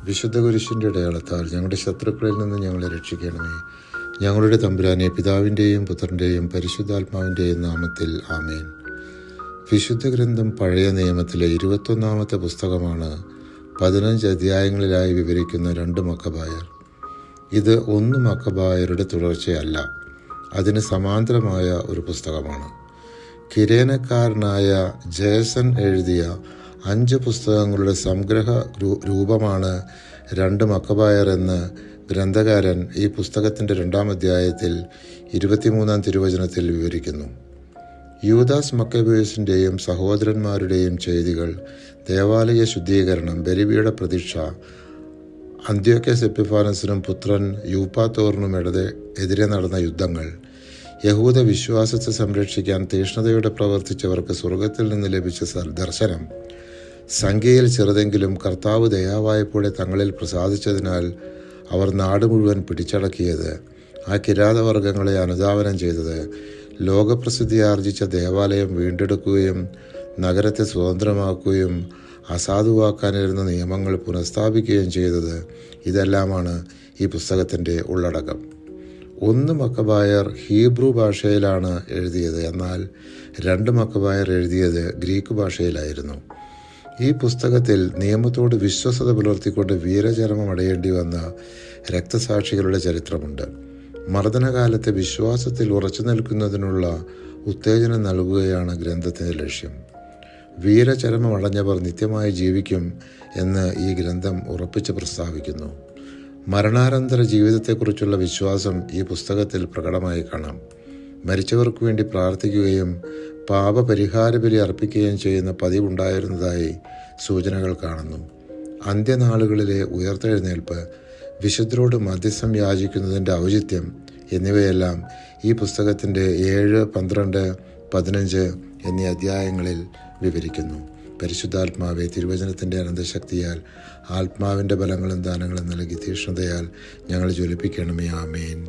വിശുദ്ധ കുരിശിൻ്റെ അടയാളത്താൽ ഞങ്ങളുടെ ശത്രുക്കളിൽ നിന്ന് ഞങ്ങളെ രക്ഷിക്കണമേ. ഞങ്ങളുടെ തമ്പുരാനെ, പിതാവിൻ്റെയും പുത്രൻ്റെയും പരിശുദ്ധാത്മാവിൻ്റെയും നാമത്തിൽ ആമേൻ. വിശുദ്ധ ഗ്രന്ഥം പഴയ നിയമത്തിലെ 21-ാമത്തെ പുസ്തകമാണ്. 15 അധ്യായങ്ങളിലായി വിവരിക്കുന്ന 2 മക്കബായർ. ഇത് 1 മക്കബായരുടെ തുടർച്ചയല്ല, അതിന് സമാന്തരമായ ഒരു പുസ്തകമാണ്. കിരേനക്കാരനായ ജേസൺ എഴുതിയ 5 പുസ്തകങ്ങളുടെ സംഗ്രഹ രൂപമാണ് 2 മക്കബായർ എന്ന് ഗ്രന്ഥകാരൻ ഈ പുസ്തകത്തിൻ്റെ 2-ാം അധ്യായത്തിൽ 23-ാം തിരുവചനത്തിൽ വിവരിക്കുന്നു. യൂദാസ് മക്കബേസിൻ്റെയും സഹോദരന്മാരുടെയും ചെയ്തികൾ, ദേവാലയ ശുദ്ധീകരണം, ബലിപീഠ പ്രതിഷ്ഠ, അന്ത്യോക്യസ് എപ്പിഫാനസിനും പുത്രൻ യൂപ്പാത്തോറിനും എതിരെ നടന്ന യുദ്ധങ്ങൾ, യഹൂദ വിശ്വാസത്തെ സംരക്ഷിക്കാൻ തീഷ്ണതയോടെ പ്രവർത്തിച്ചവർക്ക് സ്വർഗത്തിൽ നിന്ന് ലഭിച്ച ദർശനം, സംഖ്യയിൽ ചെറുതെങ്കിലും കർത്താവ് ദയാവായ്പോടെ തങ്ങളിൽ പ്രസാദിച്ചതിനാൽ അവർ നാട് മുഴുവൻ പിടിച്ചടക്കിയത്, ആ കിരാതവർഗങ്ങളെ അനുധാവനം ചെയ്തത്, ലോകപ്രസിദ്ധി ആർജിച്ച ദേവാലയം വീണ്ടെടുക്കുകയും നഗരത്തെ സ്വതന്ത്രമാക്കുകയും അസാധുവാക്കാനിരുന്ന നിയമങ്ങൾ പുനഃസ്ഥാപിക്കുകയും ചെയ്തത്, ഇതെല്ലാമാണ് ഈ പുസ്തകത്തിൻ്റെ ഉള്ളടക്കം. 1 മക്കബായർ ഹീബ്രു ഭാഷയിലാണ് എഴുതിയത്, എന്നാൽ 2 മക്കബായർ എഴുതിയത് ഗ്രീക്ക് ഭാഷയിലായിരുന്നു. ഈ പുസ്തകത്തിൽ നിയമത്തോട് വിശ്വസത പുലർത്തിക്കൊണ്ട് വീരചരമം അടയേണ്ടി വന്ന രക്തസാക്ഷികളുടെ ചരിത്രമുണ്ട്. മർദ്ദനകാലത്തെ വിശ്വാസത്തിൽ ഉറച്ചു നിൽക്കുന്നതിനുള്ള ഉത്തേജനം നൽകുകയാണ് ഗ്രന്ഥത്തിൻ്റെ ലക്ഷ്യം. വീരചരമം അടഞ്ഞവർ നിത്യമായി ജീവിക്കും എന്ന് ഈ ഗ്രന്ഥം ഉറപ്പിച്ച് പ്രസ്താവിക്കുന്നു. മരണാനന്തര ജീവിതത്തെക്കുറിച്ചുള്ള വിശ്വാസം ഈ പുസ്തകത്തിൽ പ്രകടമായി കാണാം. മരിച്ചവർക്ക് വേണ്ടി പ്രാർത്ഥിക്കുകയും പാപപരിഹാര ബലി അർപ്പിക്കുകയും ചെയ്യുന്ന പതിവുണ്ടായിരുന്നതായി സൂചനകൾ കാണുന്നു. അന്ത്യനാളുകളിലെ ഉയർത്തെഴുന്നേൽപ്പ്, വിശുദ്ധരോട് മധ്യസ്ഥം യാചിക്കുന്നതിൻ്റെ ഔചിത്യം എന്നിവയെല്ലാം ഈ പുസ്തകത്തിൻ്റെ 7, 12, 15 എന്നീ അധ്യായങ്ങളിൽ വിവരിക്കുന്നു. പരിശുദ്ധാത്മാവെ, തിരുവചനത്തിൻ്റെ അനന്തശക്തിയാൽ ആത്മാവിൻ്റെ ബലങ്ങളും ദാനങ്ങളും നൽകി തീഷ്ണതയാൽ ഞങ്ങൾ ജ്വലിപ്പിക്കണമേ. ആമേൻ.